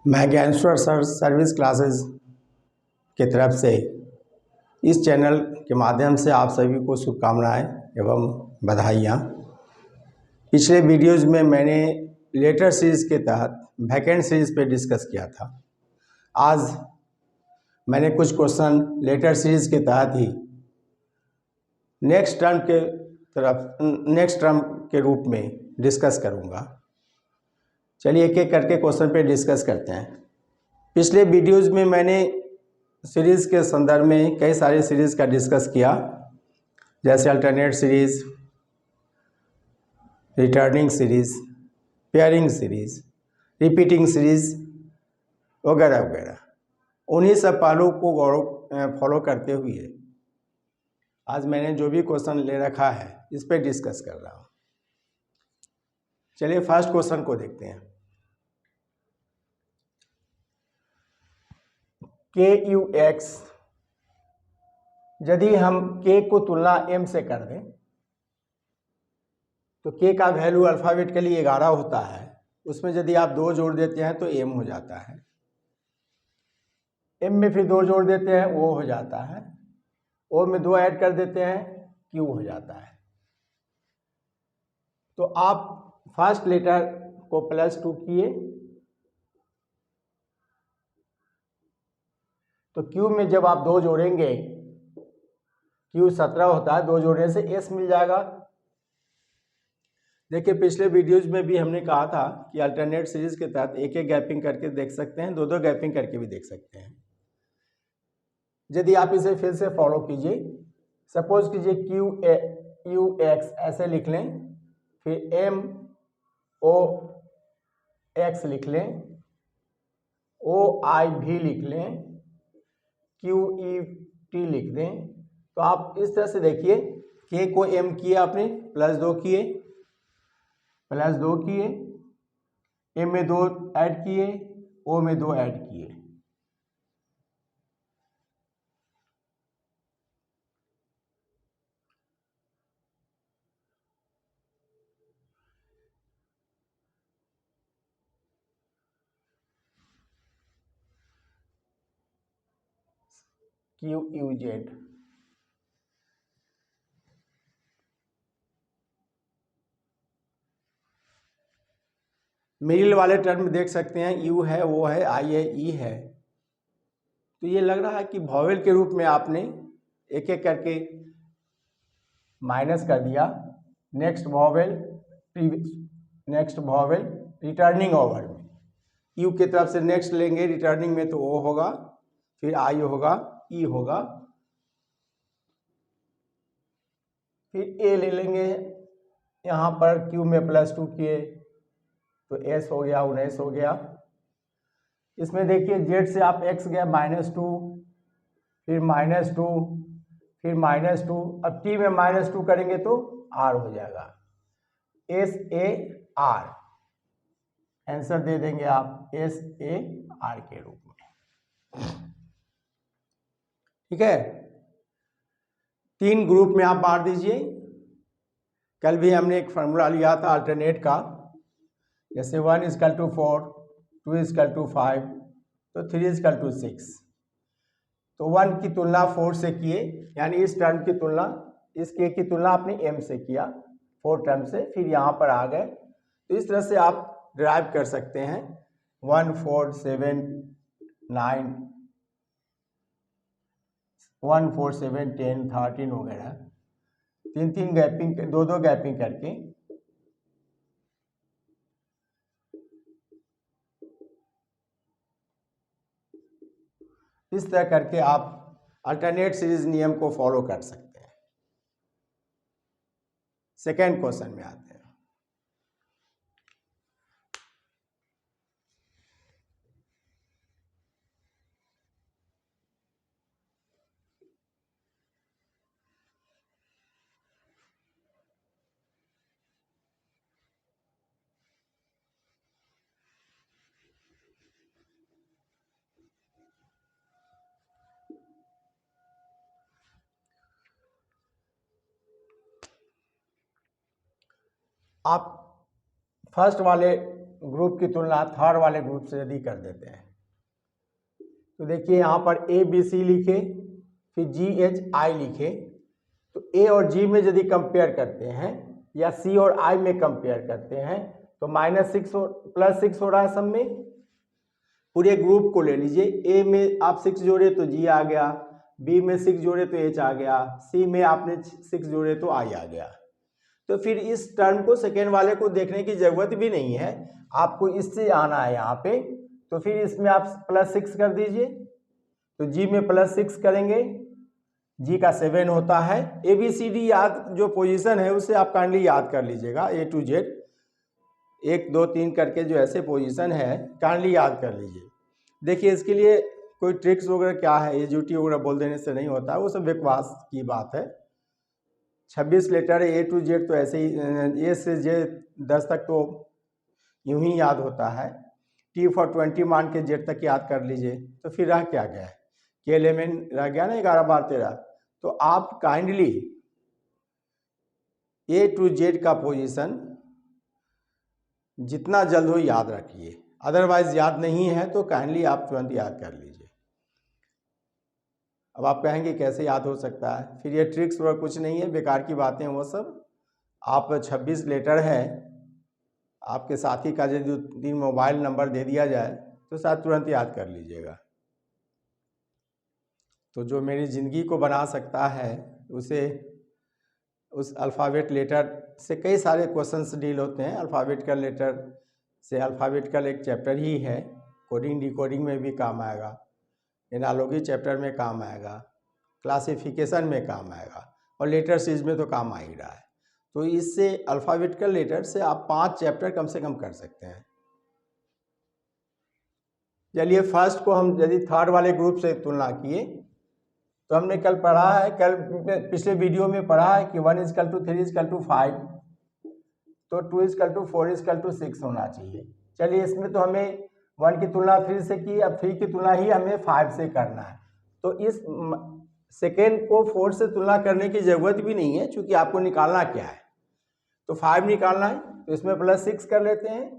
मैं Dnyaneshwar sir service classes की तरफ से इस चैनल के माध्यम से आप सभी को शुभकामनाएं एवं बधाइयाँ। पिछले वीडियोज़ में मैंने लेटर सीरीज़ के तहत वैकेंट सीरीज़ पे डिस्कस किया था। आज मैंने कुछ क्वेश्चन लेटर सीरीज़ के तहत ही नेक्स्ट टर्म के रूप में डिस्कस करूँगा। चलिए एक एक करके क्वेश्चन पे डिस्कस करते हैं। पिछले वीडियोज़ में मैंने सीरीज़ के संदर्भ में कई सारे सीरीज़ का डिस्कस किया, जैसे alternate series, returning series, pairing series, repeating series वगैरह वगैरह। उन्हीं सब पहलुओं को फॉलो करते हुए आज मैंने जो भी क्वेश्चन ले रखा है इस पर डिस्कस कर रहा हूँ। चलिए फर्स्ट क्वेश्चन को देखते हैं। KUX, यदि हम K को तुलना M से कर दें तो K का वैल्यू अल्फ़ाबेटिकली 11 होता है। उसमें यदि आप 2 जोड़ देते हैं तो M हो जाता है। M में फिर 2 जोड़ देते हैं O हो जाता है। O में 2 ऐड कर देते हैं Q हो जाता है। तो आप फर्स्ट लेटर को +2 किए तो Q में जब आप 2 जोड़ेंगे, Q 17 होता है, 2 जोड़ने से S मिल जाएगा। देखिए पिछले वीडियोज में भी हमने कहा था कि अल्टरनेट सीरीज के तहत एक एक गैपिंग करके देख सकते हैं, 2 गैपिंग करके भी देख सकते हैं। यदि आप इसे फिर से फॉलो कीजिए, सपोज कीजिए QUX ऐसे लिख लें, फिर MOX लिख लें, OIV लिख लें, QET लिख दें। तो आप इस तरह से देखिए, K को M किए आपने, +2 किए, M में 2 ऐड किए, O में 2 ऐड किए। QUZ, मिडिल वाले टर्म देख सकते हैं, U है, O है, I है, E है। तो ये लग रहा है कि वॉवेल के रूप में आपने एक एक करके माइनस कर दिया। नेक्स्ट वॉवेल रिटर्निंग ओवर में U की तरफ से नेक्स्ट लेंगे, रिटर्निंग में तो O होगा, फिर I होगा, E होगा, फिर A ले लेंगे। यहाँ पर Q में +2 किए तो S हो गया, 19 हो गया। इसमें देखिए Z से आप X गया -2, फिर -2, फिर -2। अब T में -2 करेंगे तो R हो जाएगा, SAR आंसर दे देंगे आप SAR के रूप में। ठीक है, 3 ग्रुप में आप बांट दीजिए। कल भी हमने एक फार्मूला लिया था अल्टरनेट का, जैसे 1 = 4, 2 = 5, तो 3 = 6। तो 1 की तुलना 4 से किए, यानी इस टर्म की तुलना, इस K की तुलना आपने M से किया 4 टर्म से, फिर यहाँ पर आ गए। तो इस तरह से आप ड्राइव कर सकते हैं 1, 4, 7, 9, 1, 4, 7, 10, 13 वगैरह, 3 गैपिंग, 2 गैपिंग करके इस तरह करके आप अल्टरनेट सीरीज नियम को फॉलो कर सकते हैं। सेकेंड क्वेश्चन में आते हैं। आप फर्स्ट वाले ग्रुप की तुलना थर्ड वाले ग्रुप से यदि कर देते हैं तो देखिए यहाँ पर ए बी सी लिखे, फिर जी एच आई लिखे, तो ए और जी में यदि कंपेयर करते हैं या सी और आई में कंपेयर करते हैं तो -6 और +6 हो रहा है सब में। पूरे ग्रुप को ले लीजिए, ए में आप 6 जोड़े तो जी आ गया, बी में 6 जोड़े तो एच आ गया, सी में आपने 6 जोड़े तो आई आ गया। तो फिर इस टर्म को सेकेंड वाले को देखने की जरूरत भी नहीं है, आपको इससे आना है यहाँ पे, तो फिर इसमें आप +6 कर दीजिए। तो जी में +6 करेंगे, जी का 7 होता है। ए बी सी डी याद जो पोजीशन है उसे आप काइंडली याद कर लीजिएगा, A to Z 1 2 3 करके जो ऐसे पोजीशन है काइंडली याद कर लीजिए। देखिए इसके लिए कोई ट्रिक्स वगैरह क्या है, ये ड्यूटी वगैरह बोल देने से नहीं होता, वो सब बकवास की बात है। 26 लेटर है A to Z, तो ऐसे ही A से J 10 तक तो यूं ही याद होता है। T for 20 मान के Z तक याद कर लीजिए। तो फिर रह क्या गया, के एलिमेंट रह गया ना 11 12 13। तो आप काइंडली A to Z का पोजीशन जितना जल्द हो याद रखिए, अदरवाइज याद नहीं है तो काइंडली आप तुरंत याद कर लीजिए। अब आप कहेंगे कैसे याद हो सकता है, फिर ये ट्रिक्स वगैरह कुछ नहीं है, बेकार की बातें वो सब। आप 26 लेटर है, आपके साथी का यदि 3 मोबाइल नंबर दे दिया जाए तो शायद तुरंत याद कर लीजिएगा। तो जो मेरी ज़िंदगी को बना सकता है उसे, उस अल्फ़ाबेट लेटर से कई सारे क्वेश्चंस डील होते हैं। अल्फ़ाबेटिकल लेटर से अल्फ़ाबेटिकल एक चैप्टर ही है, कोडिंग डिकोडिंग में भी काम आएगा, एनालॉजी चैप्टर में काम आएगा, क्लासिफिकेशन में काम आएगा, और लेटर सीरीज में तो काम आ ही रहा है। तो इससे अल्फ़ाबेटिकल लेटर से आप 5 चैप्टर कम से कम कर सकते हैं। चलिए फर्स्ट को हम यदि थर्ड वाले ग्रुप से तुलना किए तो हमने कल पढ़ा है, कल पिछले वीडियो में पढ़ा है कि 1 = 3 = 5, तो 2 = 4 = 6 होना चाहिए। चलिए इसमें तो हमें 1 की तुलना 3 से की, अब 3 की तुलना ही हमें 5 से करना है। तो इस सेकेंड को 4 से तुलना करने की ज़रूरत भी नहीं है, क्योंकि आपको निकालना क्या है, तो 5 निकालना है, तो इसमें +6 कर लेते हैं।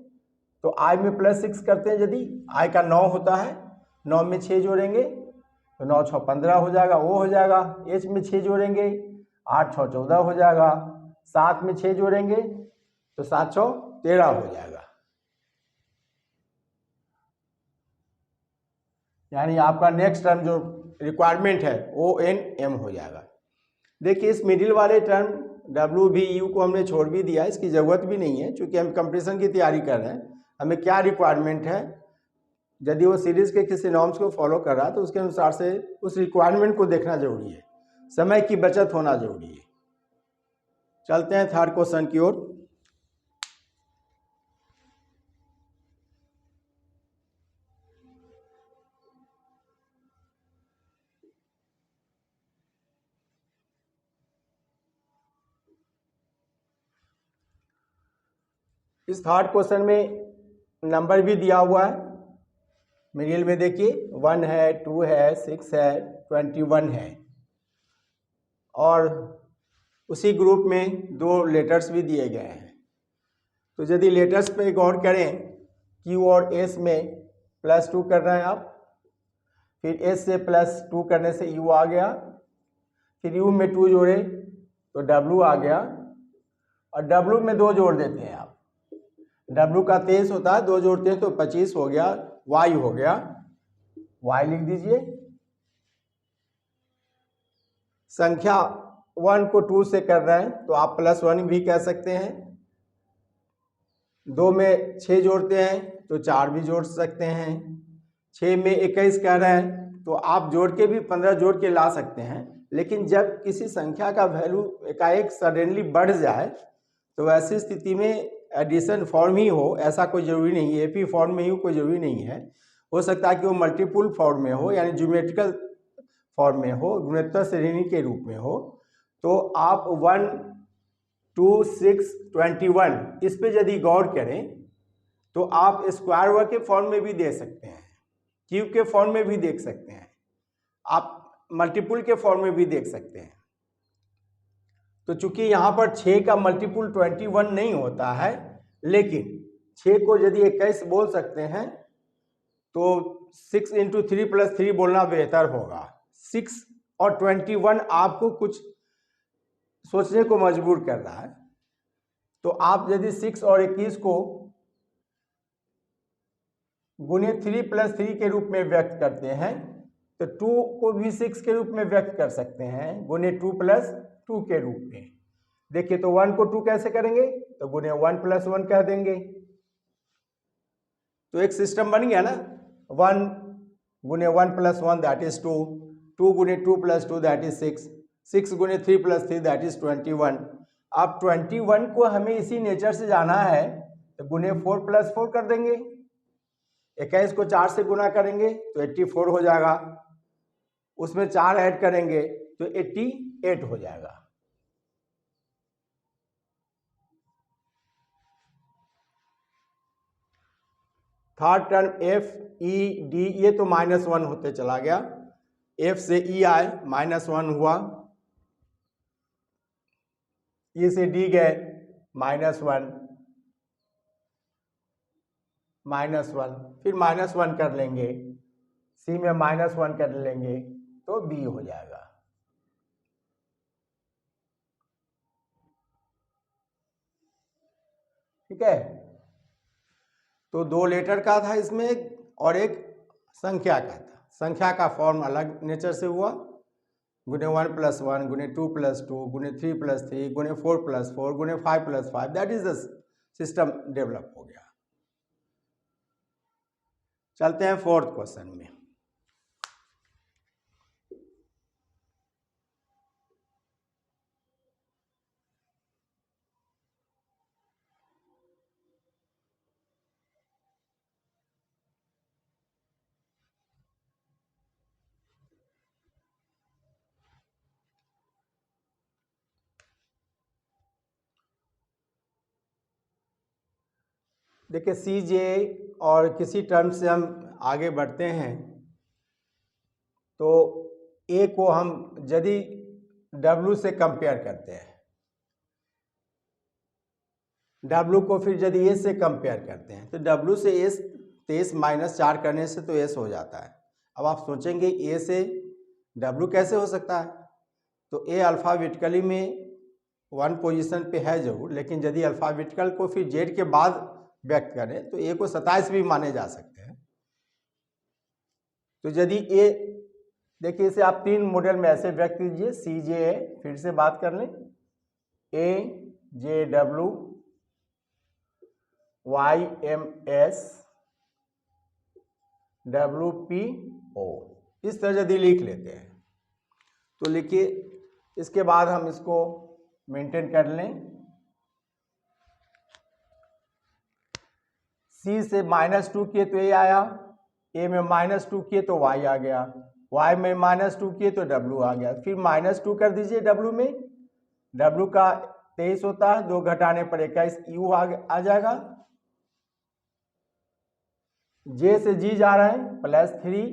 तो आई में +6 करते हैं, यदि आई का 9 होता है, 9 में 6 जोड़ेंगे तो 9 6 15 हो जाएगा, वो हो जाएगा। एच में 6 जोड़ेंगे, 8 6 14 हो जाएगा। 7 में 6 जोड़ेंगे तो 7 6 13 हो जाएगा। यानी आपका नेक्स्ट टर्म जो रिक्वायरमेंट है ONM हो जाएगा। देखिए इस मिडिल वाले टर्म WVU को हमने छोड़ भी दिया, इसकी ज़रूरत भी नहीं है, क्योंकि हम कंपटीशन की तैयारी कर रहे हैं। हमें क्या रिक्वायरमेंट है, यदि वो सीरीज़ के किसी नॉर्म्स को फॉलो कर रहा है तो उसके अनुसार से उस रिक्वायरमेंट को देखना जरूरी है, समय की बचत होना जरूरी है। चलते हैं थर्ड क्वेश्चन की ओर। इस थर्ड क्वेश्चन में नंबर भी दिया हुआ है, मिडिल में देखिए 1 है, 2 है, 6 है, 21 है, और उसी ग्रुप में 2 लेटर्स भी दिए गए हैं। तो यदि लेटर्स पे गौर करें, Q और S में +2 कर रहे हैं आप, फिर S से +2 करने से U आ गया, फिर U में 2 जोड़े तो W आ गया, और W में 2 जोड़ देते हैं आप। W का 23 होता है, 2 जोड़ते हैं तो 25 हो गया, Y हो गया, Y लिख दीजिए। संख्या 1 को 2 से कर रहे हैं तो आप +1 भी कह सकते हैं। 2 में 6 जोड़ते हैं तो 4 भी जोड़ सकते हैं। 6 में 21 कह रहे हैं तो आप जोड़ के भी 15 जोड़ के ला सकते हैं। लेकिन जब किसी संख्या का वैल्यू एकाएक सडनली बढ़ जाए तो ऐसी स्थिति में एडिशन फॉर्म ही हो, ऐसा कोई ज़रूरी नहीं है, AP फॉर्म में ही कोई ज़रूरी नहीं है। हो सकता है कि वो मल्टीपुल फॉर्म में हो, यानी ज्योमेट्रिकल फॉर्म में हो, गुणोत्तर श्रेणी के रूप में हो। तो आप 1 2 6 21 इस पे यदि गौर करें तो आप स्क्वायर वर्ग के फॉर्म में भी दे सकते हैं, क्यूब के फॉर्म में भी देख सकते हैं, आप मल्टीपुल के फॉर्म में भी देख सकते हैं। तो चूंकि यहाँ पर 6 का मल्टीपुल 21 नहीं होता है, लेकिन 6 को यदि 21 बोल सकते हैं तो 6 × 3 + 3 बोलना बेहतर होगा। 6 और 21 आपको कुछ सोचने को मजबूर कर रहा है। तो आप यदि 6 और 21 को गुने 3 + 3 के रूप में व्यक्त करते हैं तो 2 को भी 6 के रूप में व्यक्त कर सकते हैं गुने 2 + 2 के रूप में। देखिए तो 1 को 2 कैसे करेंगे, तो गुने 1 + 1 कह देंगे। तो एक सिस्टम बन गया ना, 1 गुने 1 + 1 दैट इज 2, 2 गुने 2 + 2 दैट इज 6, 6 गुने 3 + 3 दैट इज 21। अब 21 को हमें इसी नेचर से जाना है तो गुने 4 + 4 कर देंगे। 21 को 4 से गुना करेंगे तो 84 हो जाएगा, उसमें 4 ऐड करेंगे तो 88 हो जाएगा। Third term F E D ये तो -1 होते चला गया, F से E आए -1 हुआ, E से D गए -1 -1, फिर -1 कर लेंगे, C में -1 कर लेंगे तो B हो जाएगा। ठीक है, तो 2 लेटर का था इसमें और एक संख्या का था। संख्या का फॉर्म अलग नेचर से हुआ, गुने 1 + 1 गुने 2 + 2 गुने 3 + 3 गुने 4 + 4 गुने 5 + 5, that is the system develop हो गया। चलते हैं 4th क्वेश्चन में। देखिए CJ और किसी टर्म से हम आगे बढ़ते हैं तो A को हम यदि W से कंपेयर करते हैं, W को फिर यदि A से कंपेयर करते हैं तो W से S 23 - 4 करने से तो S हो जाता है। अब आप सोचेंगे A से W कैसे हो सकता है, तो A अल्फ़ाबेटिकली में 1 पोजीशन पे है जरूर, लेकिन यदि अल्फ़ाबेटिकल को फिर Z के बाद व्यक्त करें तो A को 27 भी माने जा सकते हैं। तो यदि A, देखिए इसे आप 3 मॉडल में ऐसे व्यक्त कीजिए, CJ, फिर से बात कर लें, AJW YMS WPO, इस तरह यदि लिख लेते हैं तो लिखिए, इसके बाद हम इसको मेंटेन कर लें। C से -2 किए तो A आया, A में -2 किए तो Y आ गया, Y में -2 किए तो W आ गया, फिर -2 कर दीजिए W में, W का 23 होता है, 2 घटाने पर 21 U आ जाएगा। J से G जा रहे हैं +3,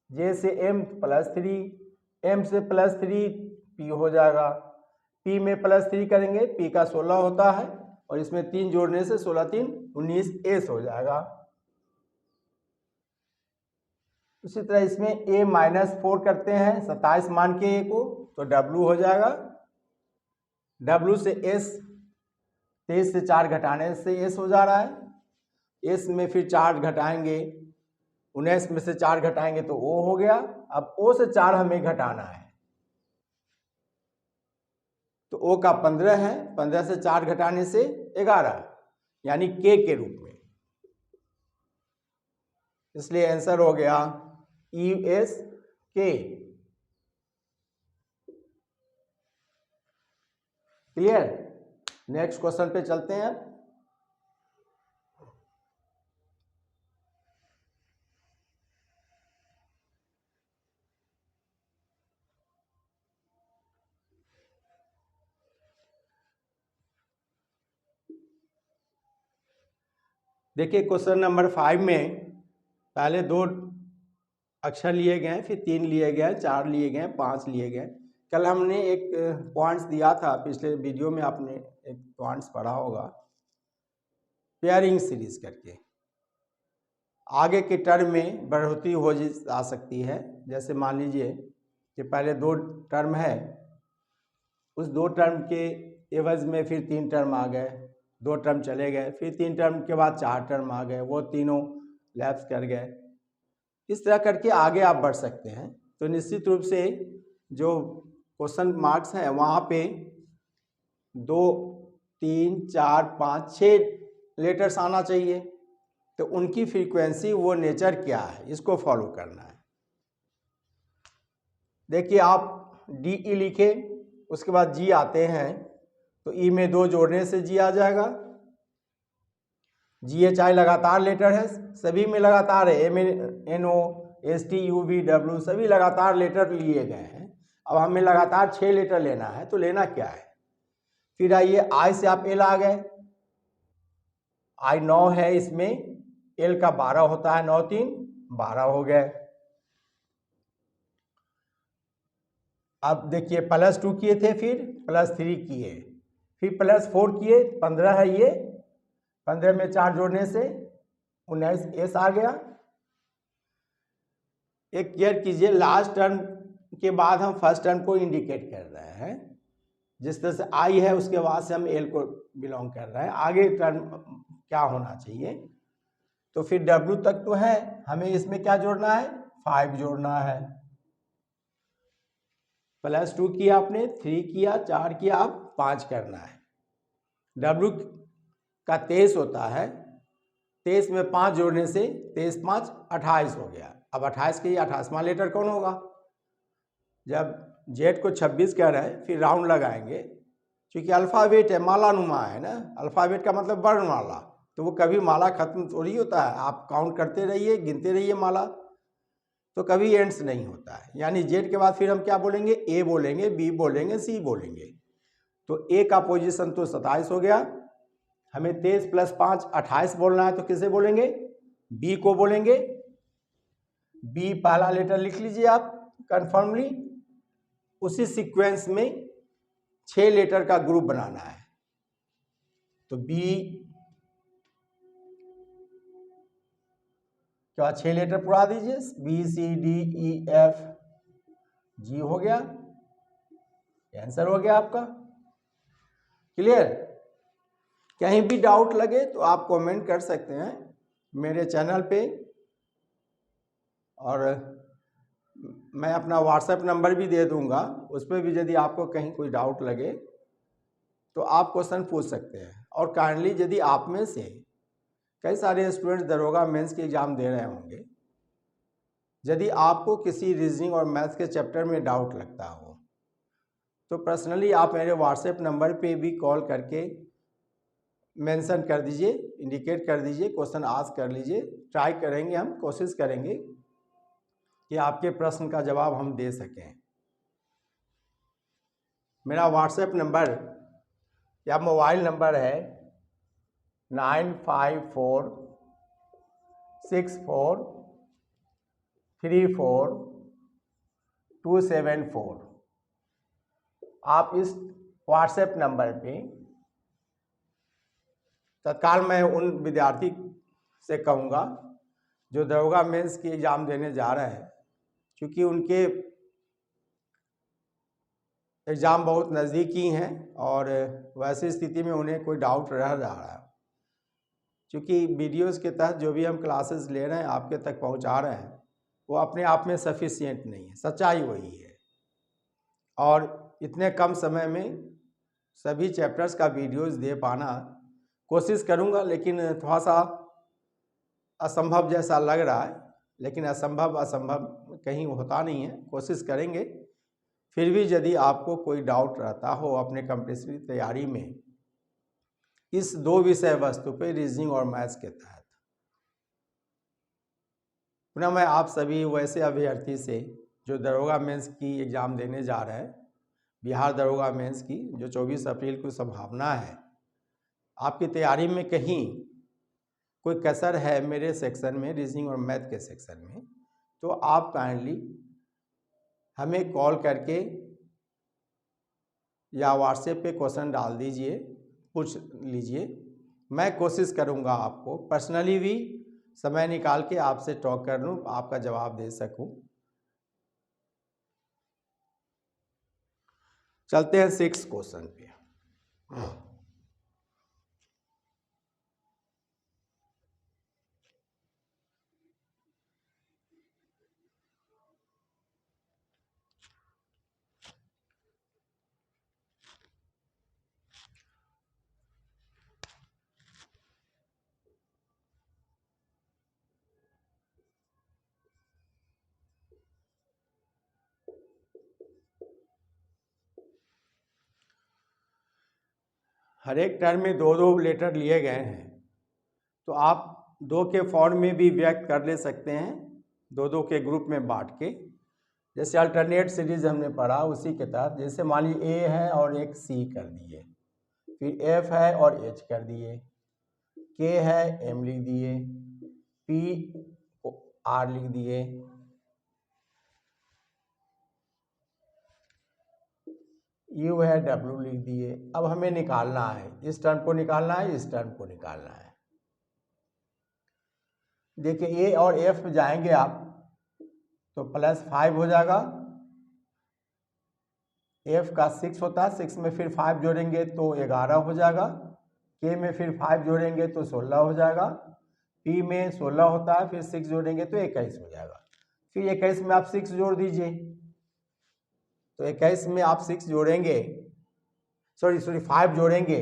J से M +3, M से +3 P हो जाएगा, P में +3 करेंगे, P का 16 होता है और इसमें 3 जोड़ने से 16 3 19 S हो जाएगा। उसी तरह इसमें A -4 करते हैं 27 मान के A को तो W हो जाएगा, W से S 23 से 4 घटाने से S हो जा रहा है, S में फिर 4 घटाएंगे, 19 में से 4 घटाएंगे तो O हो गया। अब O से 4 हमें घटाना है तो O का 15 है, 15 से 4 घटाने से 11 यानी K के रूप में, इसलिए आंसर हो गया ESK। क्लियर, नेक्स्ट क्वेश्चन पे चलते हैं। देखिए क्वेश्चन नंबर 5 में पहले 2 अक्षर लिए गए, फिर 3 लिए गए, 4 लिए गए, 5 लिए गए। कल हमने एक पॉइंट्स दिया था, पिछले वीडियो में आपने एक पॉइंट्स पढ़ा होगा, पेयरिंग सीरीज करके आगे के टर्म में बढ़ोतरी हो जा सकती है। जैसे मान लीजिए कि पहले 2 टर्म है, उस 2 टर्म के एवज में फिर 3 टर्म आ गए, 2 टर्म चले गए, फिर 3 टर्म के बाद 4 टर्म आ गए, वो तीनों लैप्स कर गए। इस तरह करके आगे आप बढ़ सकते हैं। तो निश्चित रूप से जो क्वेश्चन मार्क्स हैं वहाँ पे 2, 3, 4, 5, 6 लेटर्स आना चाहिए। तो उनकी फ्रीक्वेंसी, वो नेचर क्या है, इसको फॉलो करना है। देखिए आप डी ई लिखे, उसके बाद जी आते हैं, तो ई में 2 जोड़ने से जी आ जाएगा। जी एच आई लगातार लेटर है, सभी में लगातार है, M N O S T U V W सभी लगातार लेटर लिए गए हैं। अब हमें लगातार 6 लेटर लेना है, तो लेना क्या है। फिर आइए आई से आप एल आ गए, आई 9 है, इसमें एल का 12 होता है, 9 3 12 हो गए। अब देखिए +2 किए थे, फिर +3 किए, फिर +4 किए, 15 है ये, 15 में 4 जोड़ने से 19 एस आ गया। एक केयर कीजिए, लास्ट टर्म के बाद हम फर्स्ट टर्म को इंडिकेट कर रहे हैं। जिस तरह से आई है उसके बाद से हम एल को बिलोंग कर रहे हैं, आगे टर्म क्या होना चाहिए। तो फिर डब्ल्यू तक तो है, हमें इसमें क्या जोड़ना है, 5 जोड़ना है। +2 किया आपने, 3 किया, 4 किया, अब 5 करना है। डब्ल्यू का 23 होता है, 23 में 5 जोड़ने से 23 5 28 हो गया। अब 28 के 28वां लेटर कौन होगा। जब जेड को 26 कह रहे हैं, फिर राउंड लगाएंगे, क्योंकि अल्फ़ाबेट है, मालानुमा है ना, अल्फ़ाबेट का मतलब वर्णमाला, तो वो कभी माला खत्म थोड़ी होता है। आप काउंट करते रहिए, गिनते रहिए माला, तो कभी एंड्स नहीं होता है। यानी जेड के बाद फिर हम क्या बोलेंगे, ए बोलेंगे, बी बोलेंगे, सी बोलेंगे। तो ए का पोजीशन तो 27 हो गया, हमें 23 + 5 28 बोलना है, तो किसे बोलेंगे, बी को बोलेंगे। बी पहला लेटर लिख लीजिए आप कन्फर्मली। उसी सीक्वेंस में 6 लेटर का ग्रुप बनाना है। तो बी के बाद 6 लेटर पुरा दीजिए, B C D E F G हो गया, आंसर हो गया आपका। क्लियर। कहीं भी डाउट लगे तो आप कमेंट कर सकते हैं मेरे चैनल पे, और मैं अपना व्हाट्सएप नंबर भी दे दूंगा, उस पर भी यदि आपको कहीं कोई डाउट लगे तो आप क्वेश्चन पूछ सकते हैं। और काइंडली यदि आप में से कई सारे स्टूडेंट्स दरोगा मेंस के एग्ज़ाम दे रहे होंगे, यदि आपको किसी रीजनिंग और मैथ्स के चैप्टर में डाउट लगता हो तो पर्सनली आप मेरे व्हाट्सएप नंबर पे भी कॉल करके मेंशन कर दीजिए, इंडिकेट कर दीजिए, क्वेश्चन आस्क कर लीजिए। ट्राई करेंगे, हम कोशिश करेंगे कि आपके प्रश्न का जवाब हम दे सकें। मेरा व्हाट्सएप नंबर या मोबाइल नंबर है 9546434274। आप इस व्हाट्सएप नंबर पे तत्काल मैं उन विद्यार्थी से कहूँगा जो दरोगा मेंस की एग्ज़ाम देने जा रहे हैं, क्योंकि उनके एग्ज़ाम बहुत नज़दीकी हैं और वैसी स्थिति में उन्हें कोई डाउट रह जा रहा है, क्योंकि वीडियोस के तहत जो भी हम क्लासेस ले रहे हैं आपके तक पहुंचा रहे हैं वो अपने आप में सफिशिएंट नहीं है, सच्चाई वही है। और इतने कम समय में सभी चैप्टर्स का वीडियोस दे पाना कोशिश करूंगा, लेकिन थोड़ा सा असंभव जैसा लग रहा है, लेकिन असंभव कहीं होता नहीं है, कोशिश करेंगे। फिर भी यदि आपको कोई डाउट रहता हो अपने कॉम्पिटिटिव तैयारी में इस 2 विषय वस्तु पे, रीजनिंग और मैथ्स के तहत, पुनः मैं आप सभी वैसे अभ्यर्थी से जो दरोगा मेंस की एग्ज़ाम देने जा रहे हैं, बिहार दरोगा मेंस की, जो 24 अप्रैल को संभावना है, आपकी तैयारी में कहीं कोई कसर है मेरे सेक्शन में, रीजनिंग और मैथ के सेक्शन में, तो आप काइंडली हमें कॉल करके या व्हाट्सएप पे क्वेश्चन डाल दीजिए, पूछ लीजिए। मैं कोशिश करूंगा आपको पर्सनली भी समय निकाल के आपसे टॉक कर लूं, आपका जवाब दे सकूं। चलते हैं 6 क्वेश्चन पे। हर एक टर्म में दो दो लेटर लिए गए हैं, तो आप दो के फॉर्म में भी व्यक्त कर ले सकते हैं, दो दो के ग्रुप में बांट के। जैसे अल्टरनेट सीरीज हमने पढ़ा उसी के तहत, जैसे मान लीजिए ए है और एक सी कर दिए, फिर एफ है और एच कर दिए, के है एम लिख दिए, पी को आर लिख दिए, यू है डब्ल्यू लिख दिए। अब हमें निकालना है, इस टर्म को निकालना है, इस टर्म को निकालना है। देखिए ए और एफ जाएंगे आप तो +5 हो जाएगा, एफ का 6 होता है, 6 में फिर 5 जोड़ेंगे तो 11 हो जाएगा, के में फिर 5 जोड़ेंगे तो 16 हो जाएगा, पी में 16 होता है, फिर 6 जोड़ेंगे तो 21 हो जाएगा। फिर 21 में आप 6 जोड़ दीजिए, तो 21 में आप 6 जोड़ेंगे, सॉरी 5 जोड़ेंगे,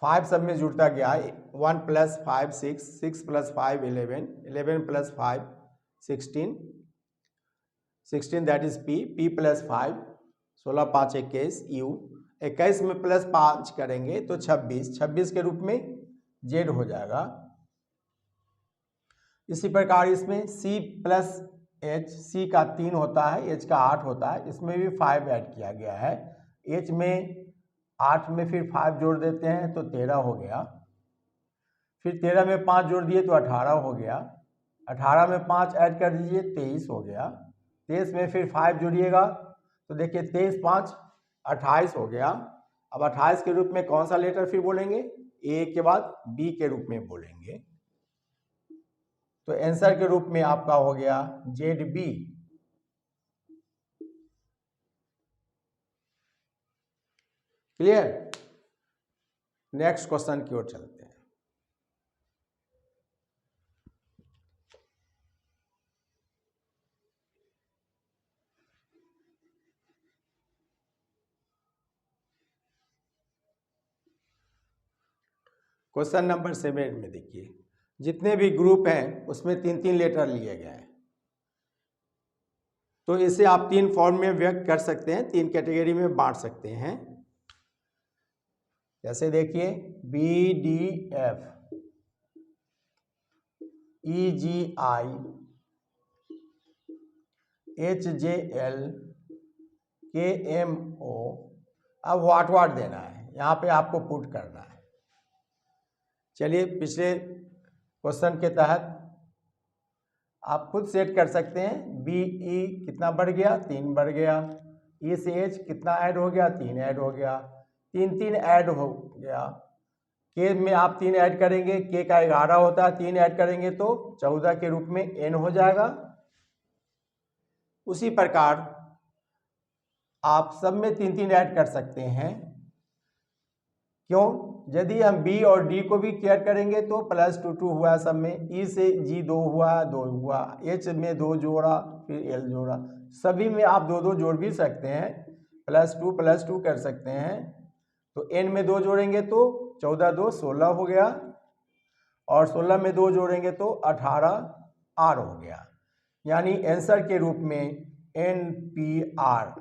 फाइव सब में जुड़ता गया, 1 + 5 6, 6 + 5 11, 11 + 5 16, 16 that is P, P + 5 16 5 21, you 21 में +5 करेंगे तो 26, 26 के रूप में जेड हो जाएगा। इसी प्रकार इसमें सी + एच, सी का 3 होता है, एच का 8 होता है, इसमें भी 5 ऐड किया गया है। एच में 8 में फिर 5 जोड़ देते हैं तो 13 हो गया, फिर 13 में 5 जोड़ दिए तो 18 हो गया, 18 में 5 ऐड कर दीजिए 23 हो गया, 23 में फिर 5 जोड़िएगा तो देखिए 23 5 28 हो गया। अब 28 के रूप में कौन सा लेटर फिर बोलेंगे, ए के बाद बी के रूप में बोलेंगे, तो आंसर के रूप में आपका हो गया Z B. Clear? Next question की ओर चलते हैं। क्वेश्चन नंबर 7 में देखिए, जितने भी ग्रुप हैं उसमें 3-3 लेटर लिए गए हैं, तो इसे आप 3 फॉर्म में व्यक्त कर सकते हैं, 3 कैटेगरी में बांट सकते हैं। जैसे देखिए बी डी एफ, ई जी आई, एच जे एल, के एम ओ। अब व्हाट देना है, यहाँ पे आपको पुट करना है। चलिए पिछले क्वेश्चन के तहत आप खुद सेट कर सकते हैं, बी ई कितना बढ़ गया, 3 बढ़ गया, ई से एच कितना ऐड हो गया, 3 ऐड हो गया, 3 ऐड हो गया। के में आप 3 ऐड करेंगे, के का 11 होता है, 3 ऐड करेंगे तो 14 के रूप में एन हो जाएगा। उसी प्रकार आप सब में 3 ऐड कर सकते हैं। क्यों? यदि हम बी और डी को भी केयर करेंगे तो +2 हुआ सब में, ई से जी 2 हुआ, 2 हुआ, एच में 2 जोड़ा, फिर एल जोड़ा, सभी में आप 2 जोड़ भी सकते हैं, +2 कर सकते हैं। तो एन में 2 जोड़ेंगे तो 14 2 16 हो गया, और 16 में 2 जोड़ेंगे तो 18 आर हो गया, यानी आंसर के रूप में एन पी आर।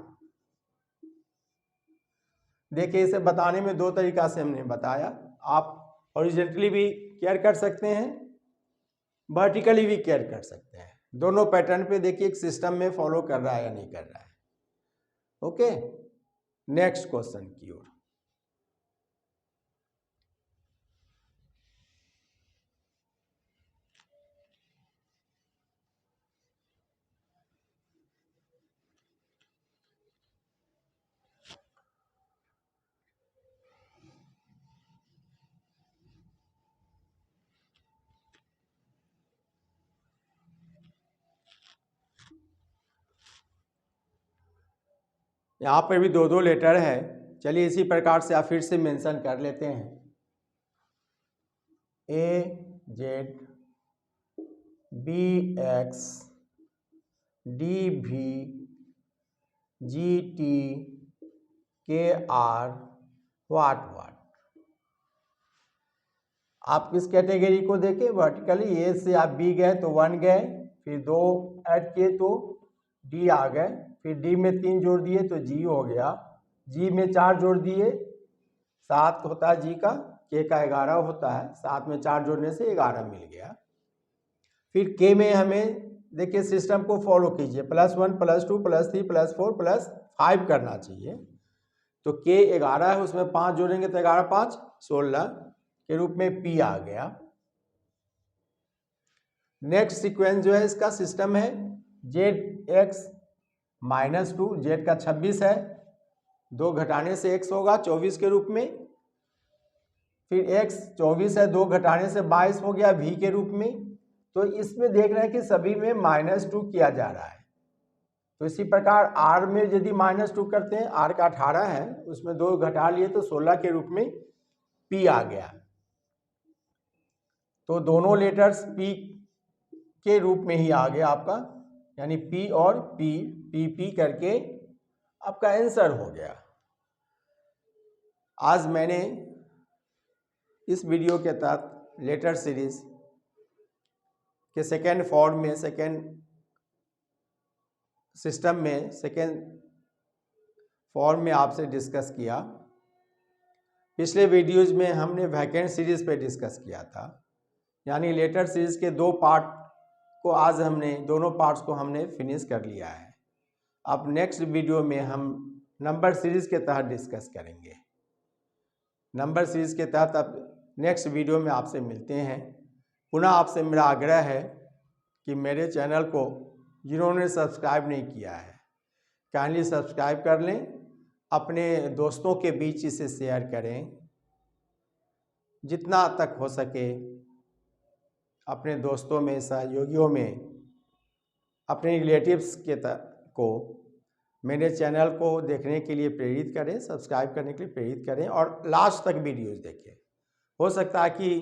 देखिए इसे बताने में 2 तरीका से हमने बताया, आप हॉरिजॉन्टली भी केयर कर सकते हैं, वर्टिकली भी केयर कर सकते हैं। दोनों पैटर्न पे देखिए एक सिस्टम में फॉलो कर रहा है या नहीं कर रहा है। ओके, नेक्स्ट क्वेश्चन की ओर। यहाँ पर भी दो दो लेटर है। चलिए इसी प्रकार से आप फिर से मेंशन कर लेते हैं। AZ, BX, DV, GT, KR, वाट। आप किस कैटेगरी को देखें? वर्टिकली ए से आप बी गए तो 1 गए, फिर 2 ऐड किए तो डी आ गए, फिर डी में 3 जोड़ दिए तो जी हो गया, जी में 4 जोड़ दिए 7 होता है जी का, के का 11 होता है, 7 में 4 जोड़ने से 11 मिल गया। फिर के में हमें देखिए सिस्टम को फॉलो कीजिए, +1 +2 +3 +4 +5 करना चाहिए। तो के 11 है, उसमें 5 जोड़ेंगे तो 11 5 16 के रूप में पी आ गया। नेक्स्ट सीक्वेंस जो है इसका सिस्टम है ZX -2, जेड का 26 है, 2 घटाने से x होगा 24 के रूप में। फिर x 24 है, 2 घटाने से 22 हो गया v के रूप में। तो इसमें देख रहे हैं कि सभी में -2 किया जा रहा है। तो इसी प्रकार r में यदि -2 करते हैं, r का 18 है, उसमें 2 घटा लिए तो 16 के रूप में p आ गया। तो दोनों लेटर्स p के रूप में ही आ गया आपका, यानी p और p करके आपका आंसर हो गया। आज मैंने इस वीडियो के तहत लेटर सीरीज के सेकेंड फॉर्म में, सेकेंड सिस्टम में, सेकेंड फॉर्म में आपसे डिस्कस किया। पिछले वीडियोज में हमने वैकेंट सीरीज पे डिस्कस किया था, यानी लेटर सीरीज के 2 पार्ट को आज हमने, दोनों पार्ट्स को हमने फिनिश कर लिया है। अब नेक्स्ट वीडियो में हम नंबर सीरीज के तहत डिस्कस करेंगे। नंबर सीरीज के तहत अब नेक्स्ट वीडियो में आपसे मिलते हैं। पुनः आपसे मेरा आग्रह है कि मेरे चैनल को जिन्होंने सब्सक्राइब नहीं किया है, काइंडली सब्सक्राइब कर लें, अपने दोस्तों के बीच इसे शेयर करें, जितना तक हो सके अपने दोस्तों में, सहयोगियों में, अपने रिलेटिव्स को मेरे चैनल को देखने के लिए प्रेरित करें, सब्सक्राइब करने के लिए प्रेरित करें और लास्ट तक वीडियोज़ देखें। हो सकता है कि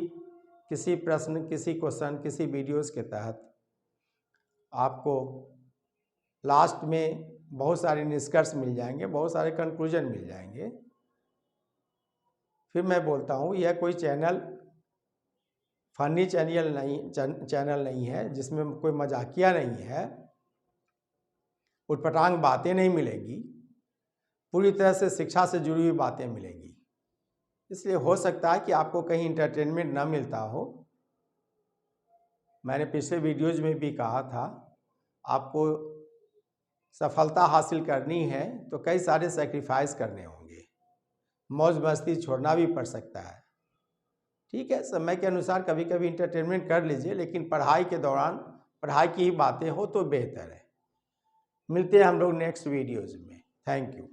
किसी प्रश्न, किसी क्वेश्चन, किसी वीडियोज़ के तहत आपको लास्ट में बहुत सारे निष्कर्ष मिल जाएंगे, बहुत सारे कंक्लूजन मिल जाएंगे। फिर मैं बोलता हूँ, यह कोई चैनल फनी चैनल नहीं है, जिसमें कोई मजाकिया नहीं है, उटपटांग बातें नहीं मिलेंगी, पूरी तरह से शिक्षा से जुड़ी हुई बातें मिलेंगी। इसलिए हो सकता है कि आपको कहीं इंटरटेनमेंट ना मिलता हो। मैंने पिछले वीडियोज में भी कहा था, आपको सफलता हासिल करनी है तो कई सारे सेक्रीफाइस करने होंगे, मौज मस्ती छोड़ना भी पड़ सकता है। ठीक है, समय के अनुसार कभी कभी इंटरटेनमेंट कर लीजिए, लेकिन पढ़ाई के दौरान पढ़ाई की ही बातें हो तो बेहतर है। मिलते हैं हम लोग नेक्स्ट वीडियोज़ में। Thank you.